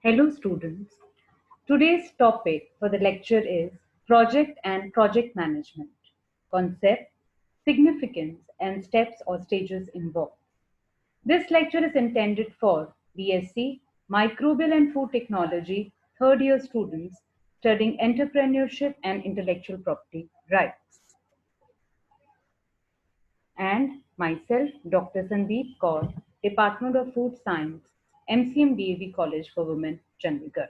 Hello students. Today's topic for the lecture is Project and Project Management, Concept, Significance and Steps or Stages involved. This lecture is intended for BSc, Microbial and Food Technology, third year students studying entrepreneurship and intellectual property rights. And myself, Dr. Sandeep Kaur, Department of Food Science, MCM DAV College for Women, Chandigarh.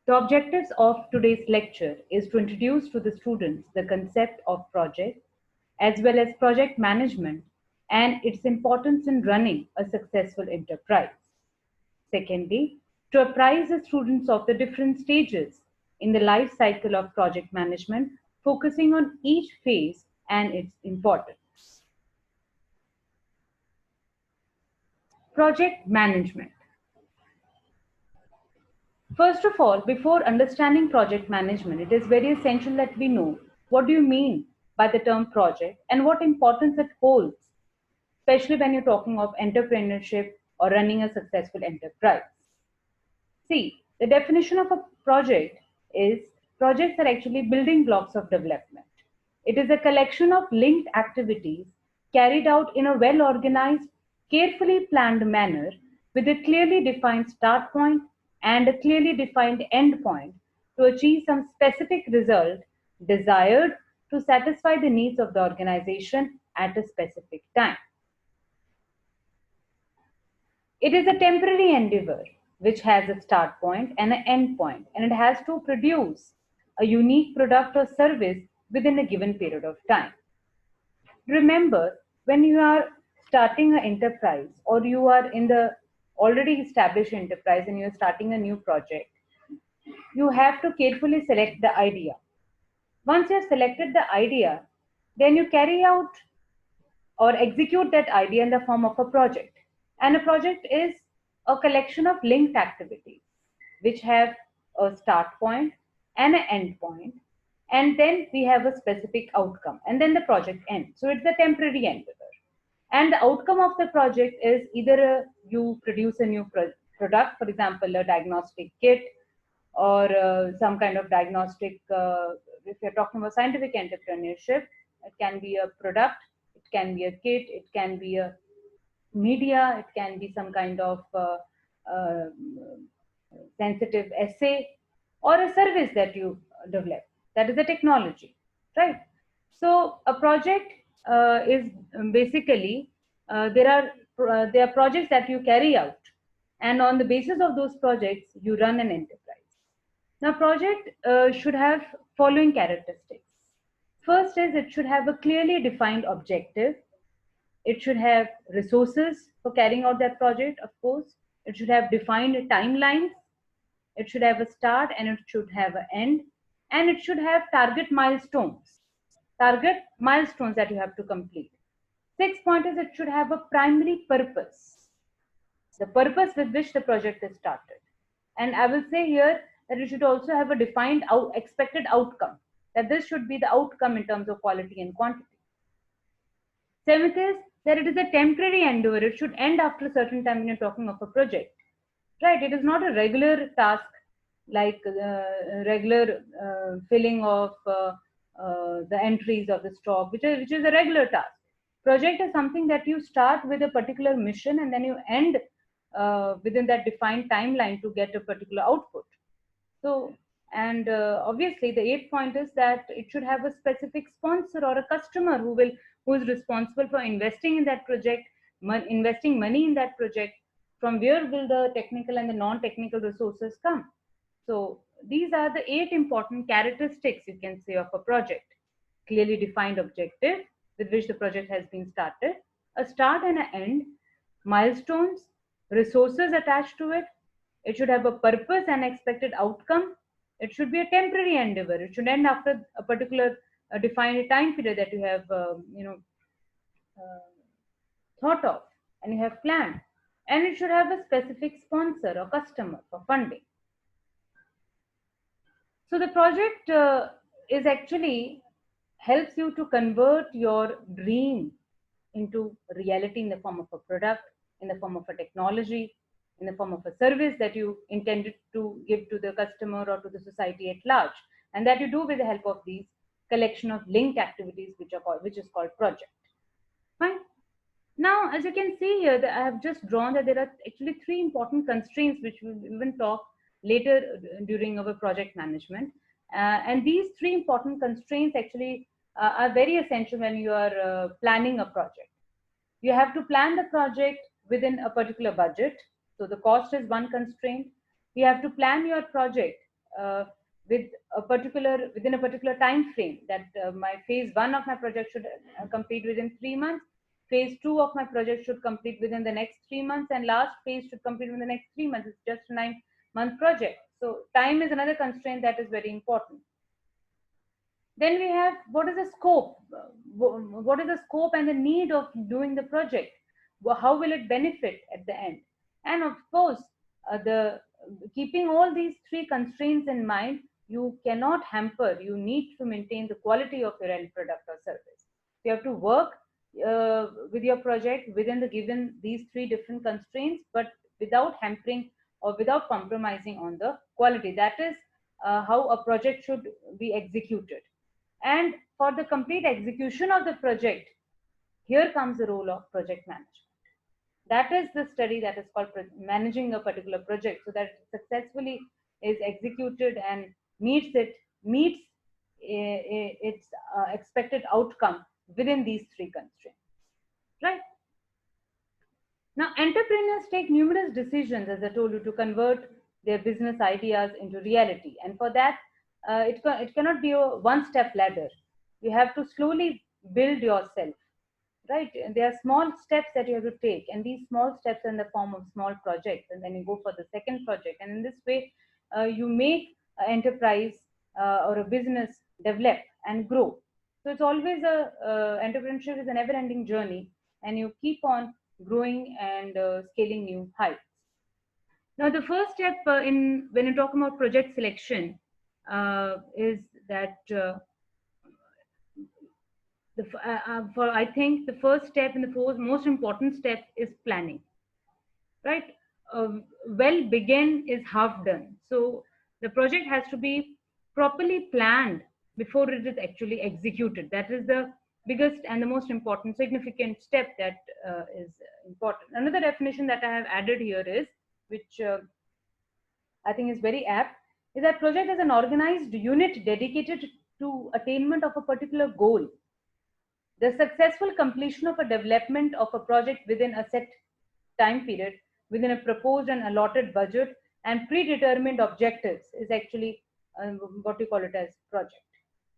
The objectives of today's lecture is to introduce to the students the concept of project as well as project management and its importance in running a successful enterprise. Secondly, to apprise the students of the different stages in the life cycle of project management, focusing on each phase and its importance. Project management. First of all, before understanding project management, it is very essential that we know what do you mean by the term project and what importance it holds, especially when you're talking of entrepreneurship or running a successful enterprise. See, the definition of a project is projects are actually building blocks of development. It is a collection of linked activities carried out in a well organized, carefully planned manner with a clearly defined start point and a clearly defined end point to achieve some specific result desired to satisfy the needs of the organization at a specific time. It is a temporary endeavor which has a start point and an end point, and it has to produce a unique product or service within a given period of time. Remember, when you are starting an enterprise or you are in the already established enterprise and you're starting a new project, you have to carefully select the idea. Once you have selected the idea, then you carry out or execute that idea in the form of a project. And a project is a collection of linked activities which have a start point and an end point, and then we have a specific outcome, and then the project ends. So it's a temporary endeavor. And the outcome of the project is either you produce a new product, for example, a diagnostic kit or some kind of diagnostic, if you're talking about scientific entrepreneurship, it can be a product, it can be a kit, it can be a media, it can be some kind of uh, sensitive essay or a service that you develop. That is a technology, right? So a project is basically there are projects that you carry out, and on the basis of those projects, you run an enterprise. Now, project should have following characteristics. First is it should have a clearly defined objective. It should have resources for carrying out that project, of course. It should have defined timelines. It should have a start and it should have an end. And it should have target milestones. Target milestones that you have to complete. Sixth point is it should have a primary purpose. The purpose with which the project is started. And I will say here that it should also have a defined expected outcome. That this should be the outcome in terms of quality and quantity. Seventh is that it is a temporary endeavor. It should end after a certain time when you're talking of a project. Right? It is not a regular task like regular filling of the entries of the stock, which is a regular task. Project is something that you start with a particular mission and then you end within that defined timeline to get a particular output. So, and obviously, the eighth point is that it should have a specific sponsor or a customer who is responsible for investing in that project, investing money in that project. From where will the technical and the non-technical resources come? So these are the 8 important characteristics, you can say, of a project. Clearly defined objective with which the project has been started, a start and an end, milestones, resources attached to it. It should have a purpose and expected outcome. It should be a temporary endeavor. It should end after a particular defined time period that you have, uh, thought of and you have planned. And it should have a specific sponsor or customer for funding. So the project is actually helps you to convert your dream into reality in the form of a product in the form of a technology, in the form of a service that you intended to give to the customer or to the society at large, and that you do with the help of these collection of linked activities, which is called project. Fine. Now, as you can see here, that I have just drawn that there are actually three important constraints which we will even talk later during our project management. And these three important constraints actually are very essential when you are planning a project. You have to plan the project within a particular budget. So the cost is one constraint. You have to plan your project uh, within a particular time frame, that my phase one of my project should complete within 3 months. Phase two of my project should complete within the next 3 months, and last phase should complete within the next 3 months. It's just a 9-month project. So time is another constraint that is very important. Then we have, what is the scope? What is the scope and the need of doing the project? How will it benefit at the end? And of course, the keeping all these three constraints in mind, you cannot hamper. You need to maintain the quality of your end product or service. You have to work with your project within the given these three different constraints, but without hampering or without compromising on the quality. That is how a project should be executed. And for the complete execution of the project, here comes the role of project management. That is the study that is called managing a particular project, so that it successfully is executed and meets its expected outcome within these three constraints. Right. Now, entrepreneurs take numerous decisions, as I told you, to convert their business ideas into reality. And for that, it cannot be a one-step ladder. You have to slowly build yourself, right? And there are small steps that you have to take, and these small steps are in the form of small projects, and then you go for the second project. And in this way, you make an enterprise or a business develop and grow. So it's always entrepreneurship is a never-ending journey, and you keep on growing and scaling new heights. Now, the first step in when you talk about project selection is that for I think the first step and the most important step is planning, right? Well begin is half done. So the project has to be properly planned before it is actually executed. That is the biggest and the most important significant step that is important. Another definition that I have added here is, which I think is very apt, is that project is an organized unit dedicated to attainment of a particular goal. The successful completion of a development of a project within a set time period, within a proposed and allotted budget and predetermined objectives is actually what we call it as project.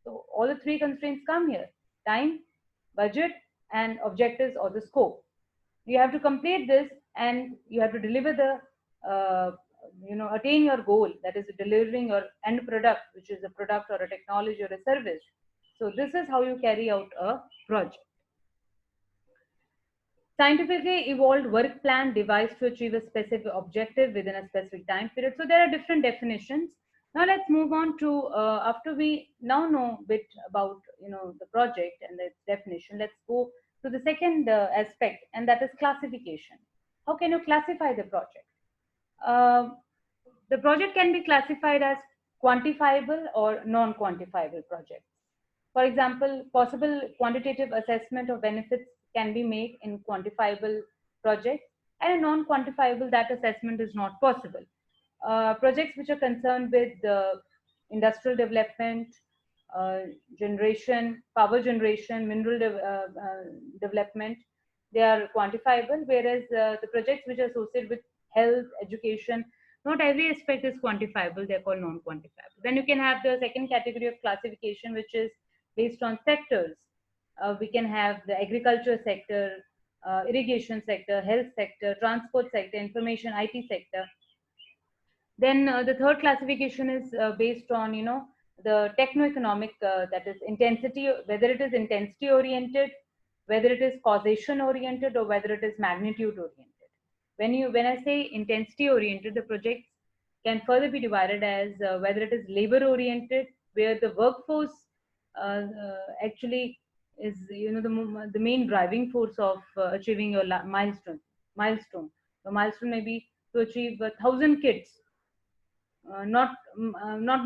So all the three constraints come here: time, budget, and objectives or the scope. You have to complete this, and you have to deliver the attain your goal, that is delivering your end product, which is a product or a technology or a service. So this is how you carry out a project. Scientifically evolved work plan devised to achieve a specific objective within a specific time period. So there are different definitions. Now let's move on to after we now know a bit about the project and its definition. Let's go to the second aspect, and that is classification. How can you classify the project? Uh, the project can be classified as quantifiable or non-quantifiable projects. For example, possible quantitative assessment of benefits can be made in quantifiable projects, and a non-quantifiable, that assessment is not possible. Projects which are concerned with industrial development, uh, power generation, mineral development, they are quantifiable, whereas the projects which are associated with health, education, not every aspect is quantifiable, they're called non-quantifiable. Then you can have the second category of classification, which is based on sectors. We can have the agriculture sector, irrigation sector, health sector, transport sector, information IT sector. Then the third classification is based on the techno-economic, that is intensity, whether it is intensity oriented, whether it is causation oriented, or whether it is magnitude oriented. When I say intensity oriented, the projects can further be divided as whether it is labor oriented, where the workforce actually is the main driving force of achieving your milestones. milestone. The milestone may be to achieve 1,000 kids. Not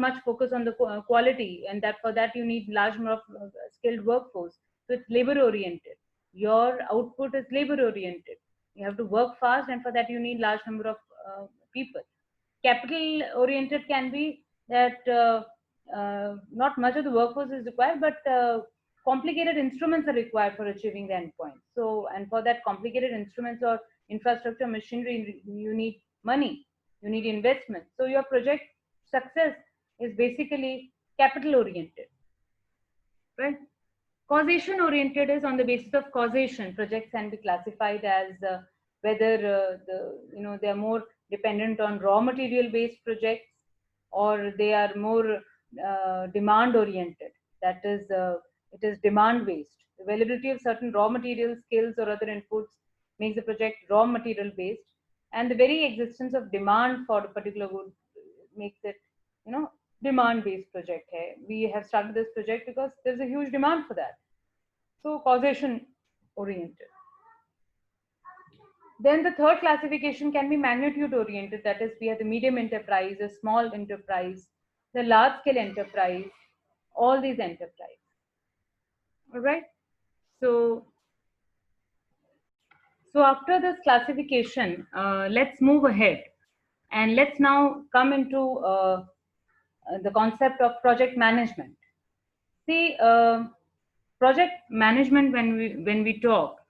much focus on the quality, and that for that you need large number of skilled workforce. So it's labor oriented. Your output is labor oriented. You have to work fast, and for that you need large number of people. Capital oriented can be that not much of the workforce is required, but complicated instruments are required for achieving the endpoint. So, and for that complicated instruments or infrastructure machinery, you need money, you need investment. So your project success is basically capital oriented, right? Causation oriented is on the basis of causation. Projects can be classified as whether they are more dependent on raw material based projects, or they are more demand oriented. That is, it is demand based. Availability of certain raw material, skills, or other inputs makes the project raw material based, and the very existence of demand for a particular good makes it, demand based project. Hai. We have started this project because there's a huge demand for that. So causation oriented. Then the third classification can be magnitude oriented. That is, we have the medium enterprise, the small enterprise, the large scale enterprise, all these enterprise. All right. So, after this classification, let's move ahead, and let's now come into the concept of project management. See, project management, when we talk,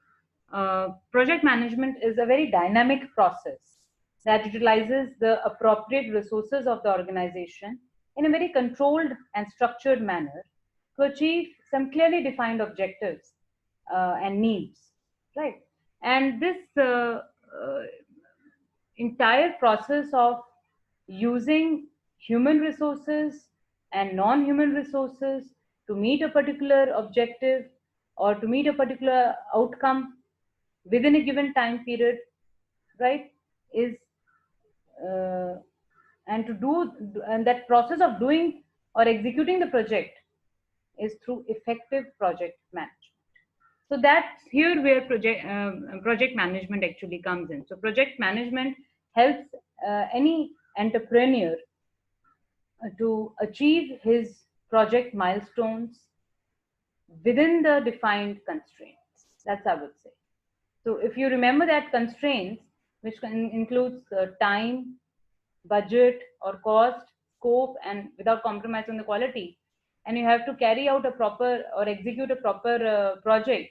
project management is a very dynamic process that utilizes the appropriate resources of the organization in a very controlled and structured manner to achieve some clearly defined objectives and needs, right? And this entire process of using human resources and non-human resources to meet a particular objective or to meet a particular outcome within a given time period, right, is uh, and to do, and that process of doing or executing the project is through effective project management. So that's here where project management actually comes in. So project management helps any entrepreneur to achieve his project milestones within the defined constraints. That's, I would say. So if you remember that constraints, which includes time, budget or cost, scope, and without compromise on the quality, and you have to carry out a proper or execute a proper project,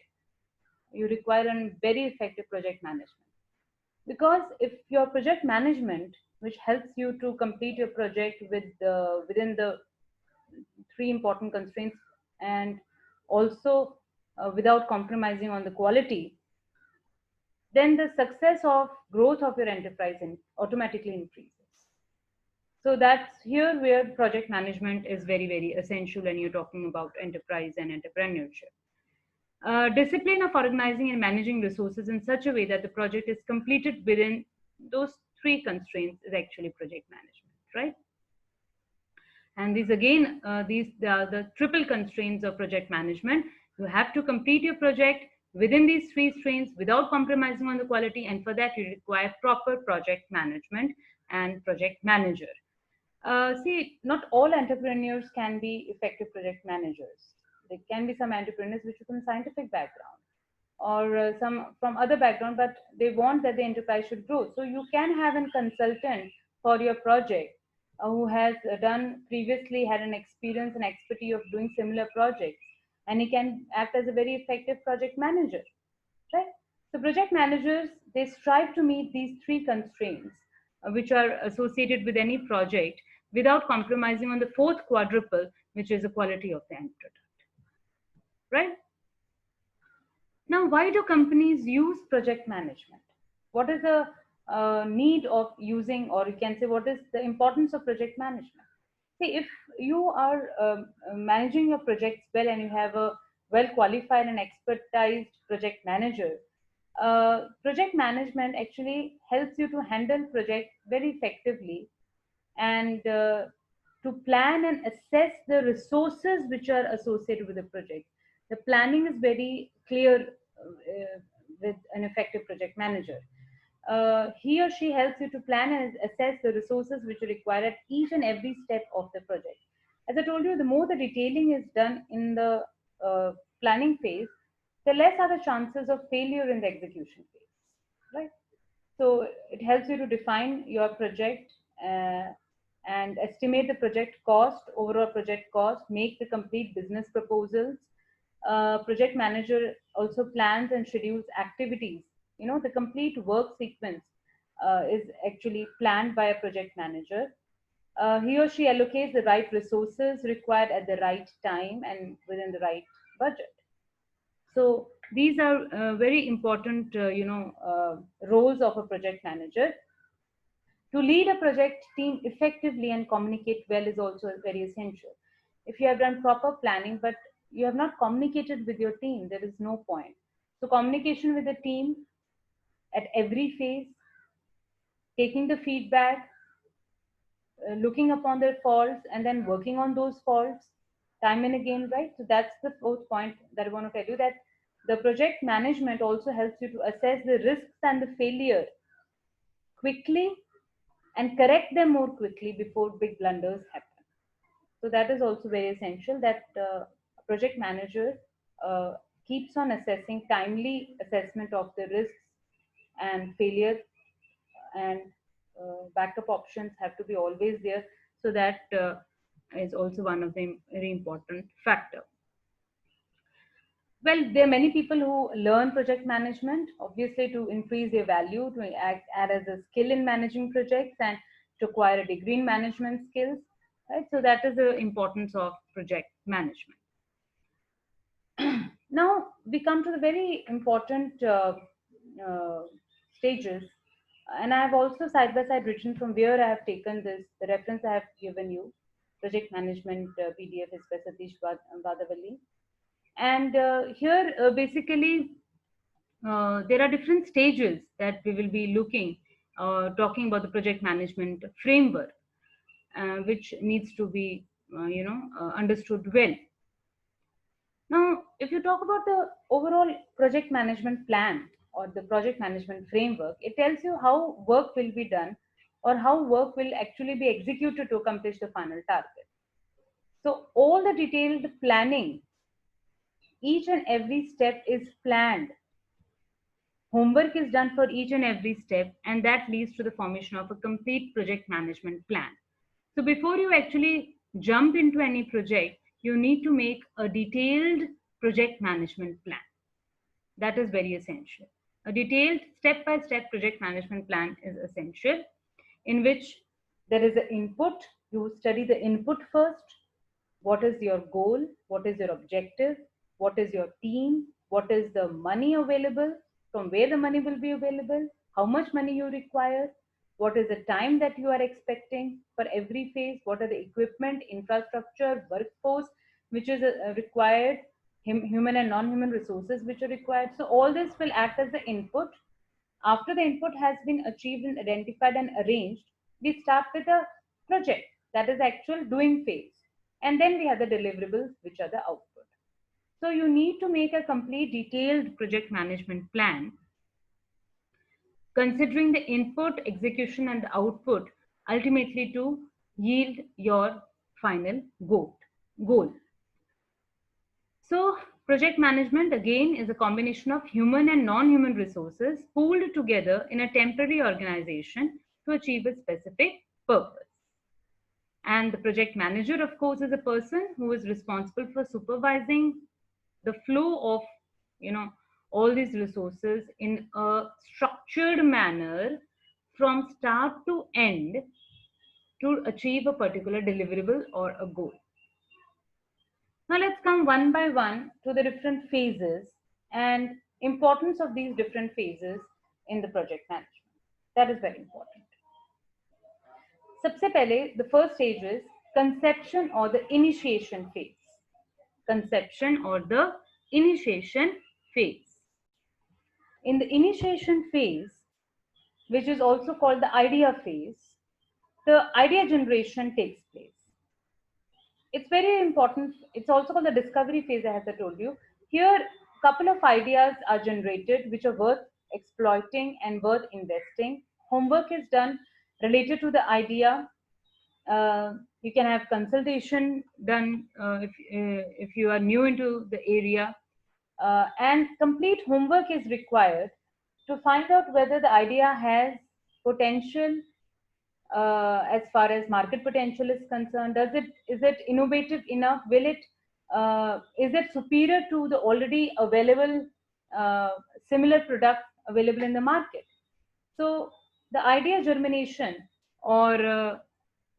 you require a very effective project management. Because if your project management, which helps you to complete your project within the three important constraints, and also without compromising on the quality, then the success of growth of your enterprise automatically increases. So that's here where project management is very, very essential when you're talking about enterprise and entrepreneurship. Discipline of organizing and managing resources in such a way that the project is completed within those three constraints is actually project management, right? And these again, these are the triple constraints of project management. You have to complete your project within these three strains without compromising on the quality, and for that you require proper project management and project manager. See, not all entrepreneurs can be effective project managers. There can be some entrepreneurs which are from scientific background or some from other background, but they want that the enterprise should grow. So you can have a consultant for your project who has done previously, had an experience and expertise of doing similar projects, and he can act as a very effective project manager, right? So project managers, they strive to meet these three constraints which are associated with any project without compromising on the fourth quadruple, which is the quality of the end product, right? Now, why do companies use project management? What is the need of using, or you can say, what is the importance of project management? See, if you are managing your projects well and you have a well qualified and expertized project manager, project management actually helps you to handle projects very effectively and to plan and assess the resources which are associated with the project. The planning is very clear with an effective project manager. He or she helps you to plan and assess the resources which are required at each and every step of the project. As I told you, the more the detailing is done in the planning phase, the less are the chances of failure in the execution phase, right? So it helps you to define your project and estimate the project cost, overall project cost, make the complete business proposals. Project manager also plans and schedules activities. You know, the complete work sequence is actually planned by a project manager. He or she allocates the right resources required at the right time and within the right budget. So these are very important, roles of a project manager. To lead a project team effectively and communicate well is also very essential. If you have done proper planning, but you have not communicated with your team, there is no point. So communication with the team at every phase, taking the feedback, looking upon their faults, and then working on those faults time and again, right? So that's the fourth point that I want to tell you, that the project management also helps you to assess the risks and the failure quickly and correct them more quickly before big blunders happen. So that is also very essential, that a project manager uh, keeps on assessing timely assessment of the risks and failure, and backup options have to be always there. So that is also one of the very important factor. Well, there are many people who learn project management, obviously to increase their value, to add as a skill in managing projects, and to acquire a degree in management skills. Right? So that is the importance of project management. Now we come to the very important uh, stages, and I have also side by side written from where I have taken this. The reference I have given you, project management PDF is by Satish Vadavalli, and here basically there are different stages that we will be looking, talking about the project management framework, which needs to be, understood well. Now, if you talk about the overall project management plan or the project management framework, it tells you how work will be done or how work will actually be executed to accomplish the final target. So, all the detailed planning, each and every step is planned. Homework is done for each and every step, and that leads to the formation of a complete project management plan. So, before you actually jump into any project, you need to make a detailed project management plan. That is very essential. A detailed step by step project management plan is essential, in which there is an input. You study the input first. What is your goal? What is your objective? What is your team? What is the money available? From where the money will be available? How much money you require? What is the time that you are expecting for every phase? What are the equipment, infrastructure, workforce which is required, human and non-human resources which are required? So all this will act as the input. After the input has been achieved and identified and arranged, we start with a project, that is actual doing phase. And then we have the deliverables, which are the output. So you need to make a complete detailed project management plan, considering the input, execution, and the output, ultimately to yield your final goal. So project management again is a combination of human and non-human resources pooled together in a temporary organization to achieve a specific purpose. And the project manager, of course, is a person who is responsible for supervising the flow of, you know, all these resources in a structured manner from start to end to achieve a particular deliverable or a goal. Now let's come one by one to the different phases and importance of these different phases in the project management. That is very important. सबसे पहले the first stage is conception or the initiation phase. Conception or the initiation phase. In the initiation phase, which is also called the idea phase, the idea generation takes place. It's very important. It's also called the discovery phase, as I told you. Here, couple of ideas are generated which are worth exploiting and worth investing. Homework is done related to the idea. You can have consultation done if you are new into the area, and complete homework is required to find out whether the idea has potential as far as market potential is concerned. Is it innovative enough? Will it is it superior to the already available uh, similar product available in the market? So the idea germination, or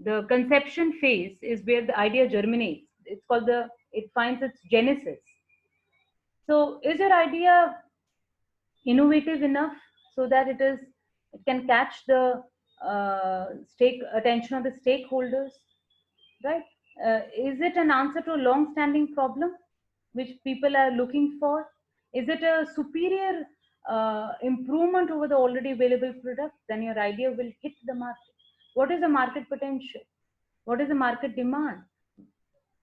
the conception phase, is where the idea germinates. It's called the it finds its genesis. So is your idea innovative enough so that it can catch the stake attention of the stakeholders, right? Is it an answer to a long standing problem which people are looking for? Is it a superior improvement over the already available product? Then your idea will hit the market. What is the market potential? What is the market demand?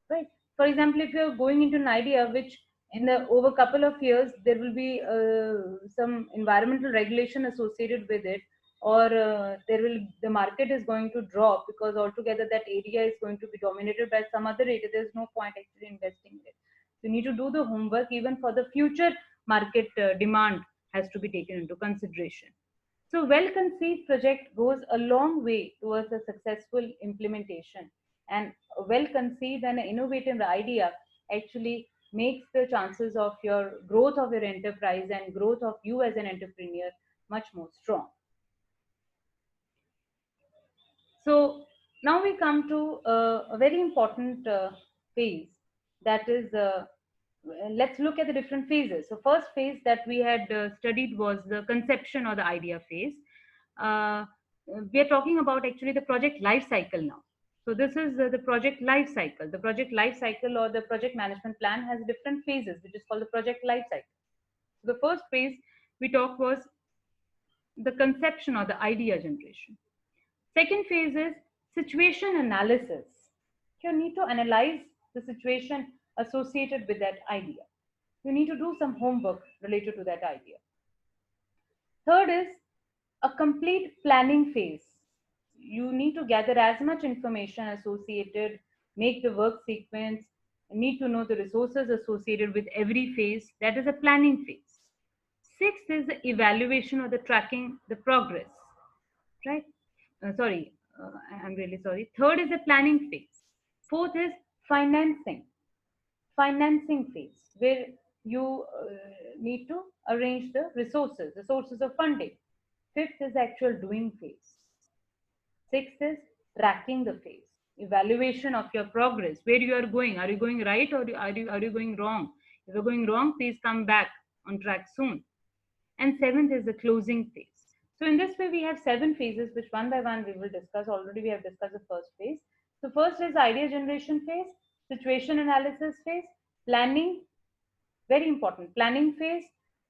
Right. For example, if you're going into an idea which in the over couple of years there will be some environmental regulation associated with it, or there will the market is going to drop because altogether that area is going to be dominated by some other area, there's no point actually investing in it. You need to do the homework. Even for the future market demand has to be taken into consideration. So, well conceived project goes a long way towards a successful implementation. And a well conceived and innovative idea actually makes the chances of your growth of your enterprise and growth of you as an entrepreneur much more strong. So, now we come to a very important phase, that is let's look at the different phases. So first phase that we had studied was the conception or the idea phase. uh, we are talking about actually the project life cycle now. So this is the project life cycle. The project life cycle or the project management plan has different phases, which is called the project life cycle. So the first phase we talked was the conception or the idea generation. Second phase is situation analysis. You need to analyze the situation associated with that idea. You need to do some homework related to that idea. Third is a complete planning phase. You need to gather as much information associated, make the work sequence, need to know the resources associated with every phase. That is a planning phase. Sixth is the evaluation or the tracking the progress, right? Sorry, I'm really sorry. Third is the planning phase. Fourth is financing, financing phase, where you need to arrange the sources of funding. Fifth is actual doing phase. Sixth is tracking the phase, evaluation of your progress, where you are going. Are you going right, or are you going wrong? If you're going wrong, please come back on track soon. And seventh is the closing phase. So in this way, we have seven phases, which one by one we will discuss. Already we have discussed the first phase. So first is idea generation phase, situation analysis phase, planning, very important, planning phase,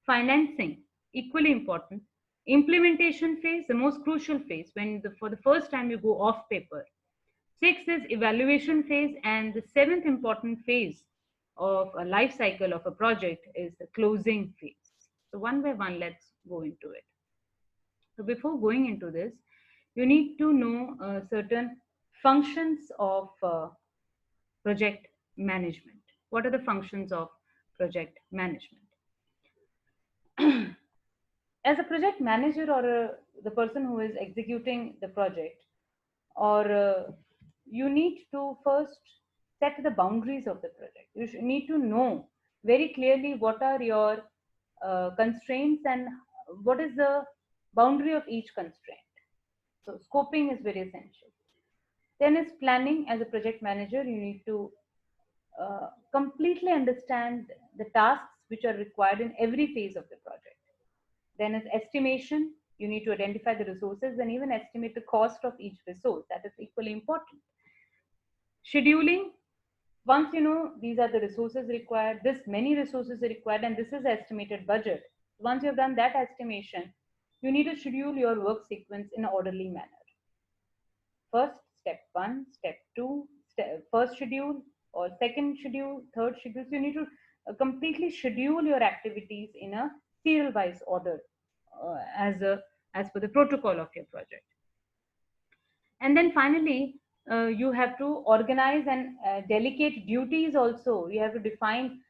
financing, equally important, implementation phase, the most crucial phase, when for the first time you go off paper. Sixth is evaluation phase, and the seventh important phase of a life cycle of a project is the closing phase. So one by one, let's go into it. So before going into this, you need to know certain functions of project management. What are the functions of project management? As a project manager, or the person who is executing the project, or you need to first set the boundaries of the project. You need to know very clearly what are your constraints and what is the boundary of each constraint. So scoping is very essential. Then is planning. As a project manager, you need to completely understand the tasks which are required in every phase of the project. Then is estimation. You need to identify the resources and even estimate the cost of each resource. That is equally important. Scheduling. Once you know these are the resources required, this many resources are required, and this is the estimated budget. Once you have done that estimation, you need to schedule your work sequence in an orderly manner. First, step one, step two, first schedule or second schedule, third schedule. So you need to completely schedule your activities in a serial wise order as per the protocol of your project. And then finally, you have to organize and delegate duties also. You have to define,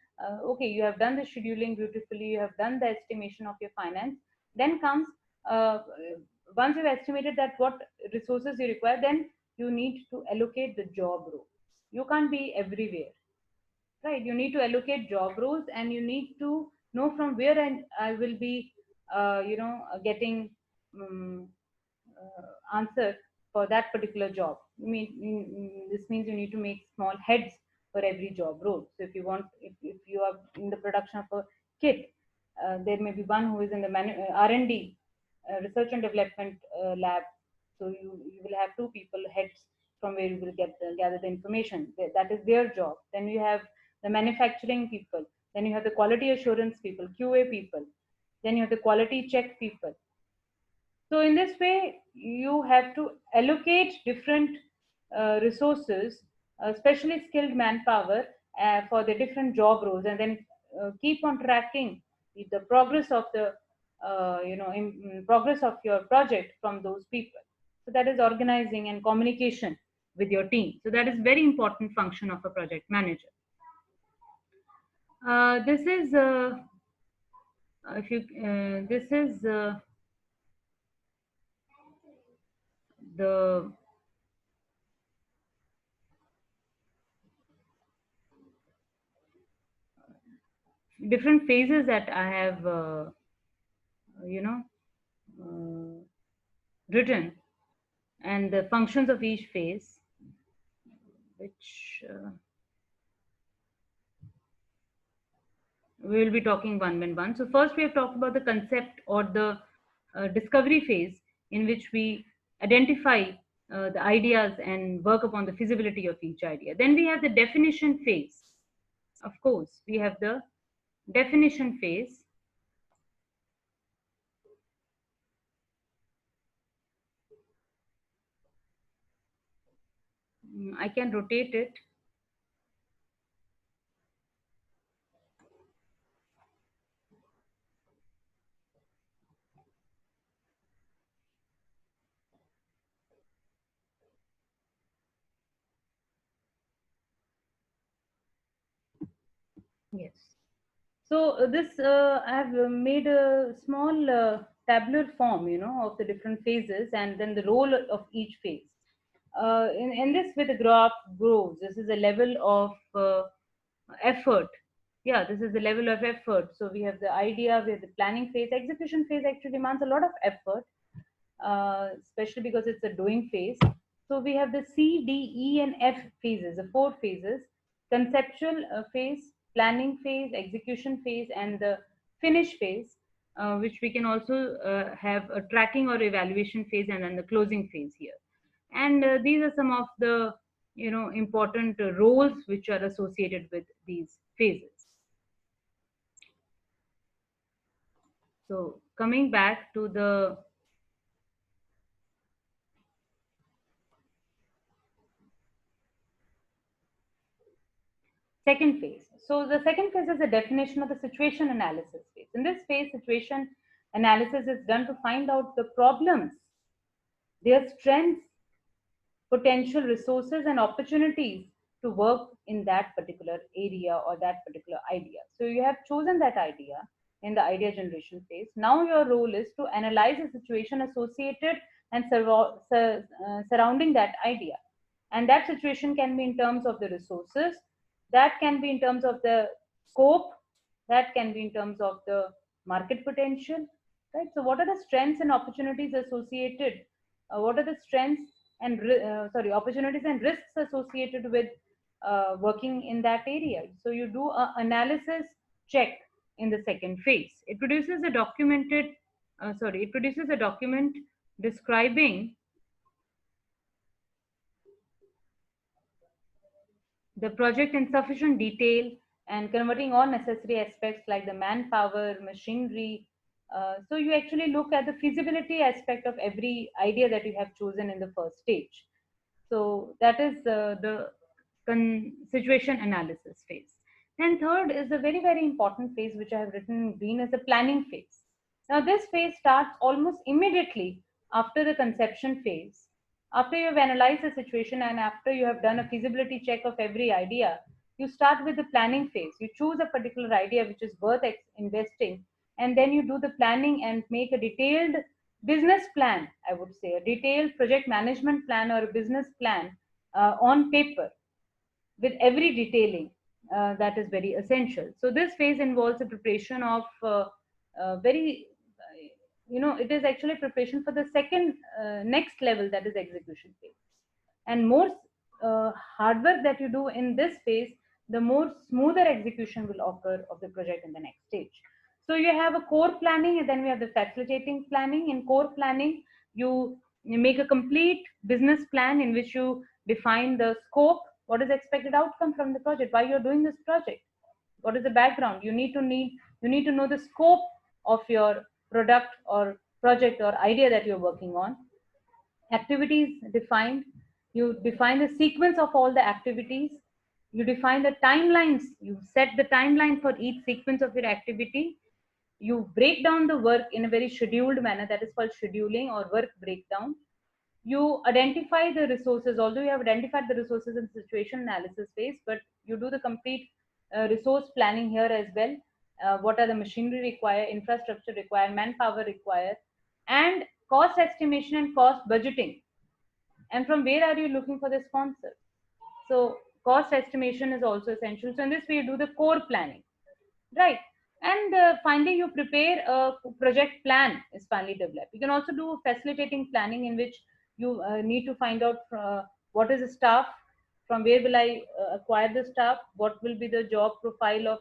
okay, you have done the scheduling beautifully, you have done the estimation of your finance. Then comes, uh, once you've estimated that what resources you require, then you need to allocate the job role. You can't be everywhere, right? You need to allocate job roles, and you need to know from where I will be, getting answer for that particular job. This means you need to make small heads for every job role. So if you are in the production of a kit, there may be one who is in the R&D, research and development lab. So you will have two people heads from where you will gather the information. That is their job. Then you have the manufacturing people. Then you have the quality assurance people, QA people. Then you have the quality check people. So in this way, you have to allocate different resources, especially skilled manpower, for the different job roles, and then keep on tracking the progress of the progress of your project from those people. So that is organizing and communication with your team. So that is very important function of a project manager. This is if you this is the different phases that I have, you know, uh, written, and the functions of each phase, which we will be talking one by one. So first, we have talked about the concept or the discovery phase, in which we identify the ideas and work upon the feasibility of each idea. Then we have the definition phase. Of course, we have the definition phase. I can rotate it. Yes. So this I have made a small tabular form, of the different phases and then the role of each phase. In this, with the graph grows, this is a level of effort. Yeah, this is the level of effort. So we have the idea, we have the planning phase. Execution phase actually demands a lot of effort, especially because it's a doing phase. So we have the C, D, E, and F phases, the four phases: conceptual phase, planning phase, execution phase, and the finish phase, which we can also have a tracking or evaluation phase, and then the closing phase here. And these are some of the important roles which are associated with these phases. So coming back to the second phase. So the second phase is the definition of the situation analysis phase. In this phase, situation analysis is done to find out the problems, their strengths, potential resources, and opportunities to work in that particular area or that particular idea. So you have chosen that idea in the idea generation phase. Now your role is to analyze the situation associated and surrounding that idea. And that situation can be in terms of the resources, that can be in terms of the scope, that can be in terms of the market potential, right? So what are the strengths and opportunities associated? What are the strengths and opportunities and risks associated with working in that area? So you do an analysis check in the second phase. It produces a document describing the project in sufficient detail and converting all necessary aspects like the manpower, machinery. So you actually look at the feasibility aspect of every idea that you have chosen in the first stage. So that is the situation analysis phase. And third is a very, very important phase, which I have written in green, as the planning phase. Now, this phase starts almost immediately after the conception phase. After you have analyzed the situation and after you have done a feasibility check of every idea, you start with the planning phase. You choose a particular idea which is worth investing, and then you do the planning and make a detailed business plan, I would say, a detailed project management plan or a business plan on paper with every detailing that is very essential. So this phase involves the preparation of very, it is actually preparation for the second next level, that is execution phase. And more hard work that you do in this phase, the more smoother execution will occur of the project in the next stage. So you have a core planning, and then we have the facilitating planning. In core planning, you make a complete business plan in which you define the scope, what is the expected outcome from the project, why you're doing this project, what is the background. You need to know the scope of your product or project or idea that you're working on. Activities defined, you define the sequence of all the activities, you define the timelines, you set the timeline for each sequence of your activity, you break down the work in a very scheduled manner, that is called scheduling or work breakdown. You identify the resources, although you have identified the resources in situation analysis phase, but you do the complete resource planning here as well. What are the machinery required, infrastructure required, manpower required, and cost estimation and cost budgeting, and from where are you looking for the sponsor. So cost estimation is also essential. So in this way you do the core planning, right? And finally you prepare a project plan is finally developed. You can also do facilitating planning, in which you need to find out what is the staff, from where will I acquire the staff, what will be the job profile of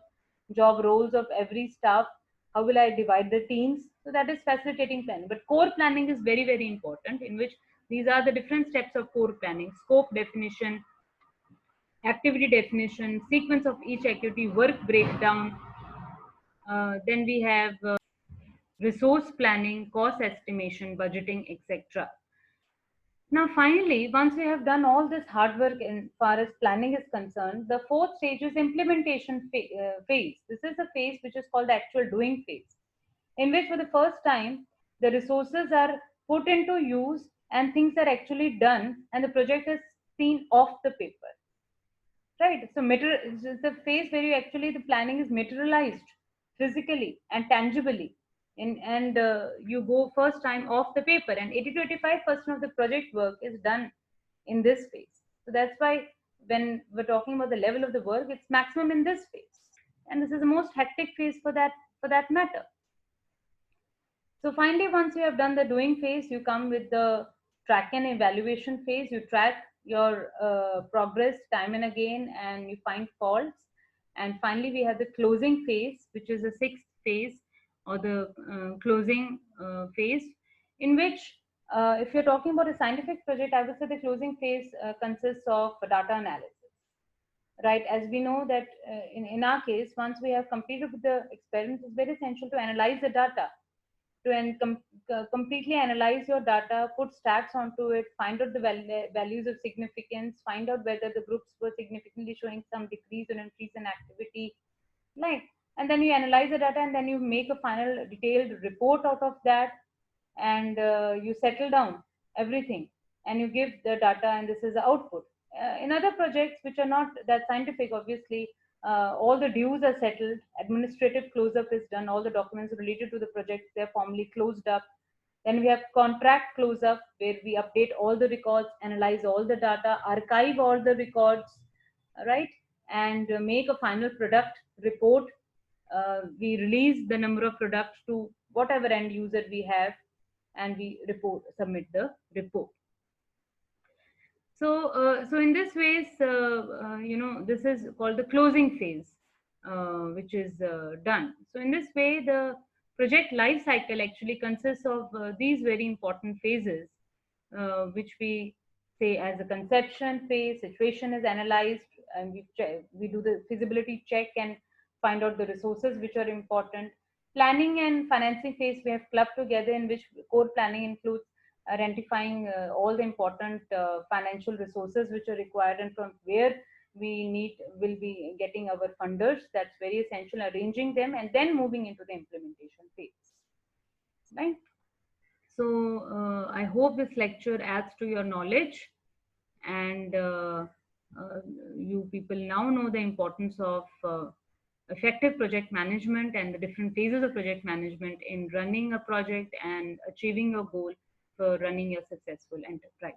job roles of every staff, how will I divide the teams. So that is facilitating planning. But core planning is very, very important, in which these are the different steps of core planning: scope definition, activity definition, sequence of each activity, work breakdown. Then we have resource planning, cost estimation, budgeting, etc. Now, finally, once we have done all this hard work in far as planning is concerned, the fourth stage is implementation phase. This is a phase which is called the actual doing phase, in which for the first time the resources are put into use and things are actually done and the project is seen off the paper. Right. So is the phase where you actually the planning is materialized physically and tangibly, and you go first time off the paper, and 80 to 85% of the project work is done in this phase. So that's why when we're talking about the level of the work, it's maximum in this phase, and this is the most hectic phase for that matter. So finally, once you have done the doing phase, you come with the track and evaluation phase. You track your progress time and again, and you find faults. And finally, we have the closing phase, which is the sixth phase, or the closing phase, in which, if you're talking about a scientific project, I would say the closing phase consists of data analysis. Right, as we know that in our case, once we have completed with the experiment, it's very essential to analyze the data, to completely analyze your data, put stats onto it, find out the values of significance, find out whether the groups were significantly showing some decrease or increase in activity, right? And then you analyze the data, and then you make a final detailed report out of that, and you settle down everything, and you give the data, and this is the output. In other projects which are not that scientific, obviously, all the dues are settled, administrative close up is done, all the documents related to the project, they're formally closed up. Then we have contract close up, where we update all the records, analyze all the data, archive all the records, right? And make a final product report. We release the number of products to whatever end user we have, and we submit the report. So in this ways, this is called the closing phase, which is done. So in this way, the project life cycle actually consists of these very important phases, which we say as the conception phase. Situation is analyzed, and we do the feasibility check and find out the resources which are important. Planning and financing phase we have clubbed together, in which core planning includes identifying all the important financial resources which are required, and from where will be getting our funders. That's very essential, arranging them and then moving into the implementation phase. right? So I hope this lecture adds to your knowledge, and uh, you people now know the importance of effective project management and the different phases of project management in running a project and achieving your goal for running your successful enterprise.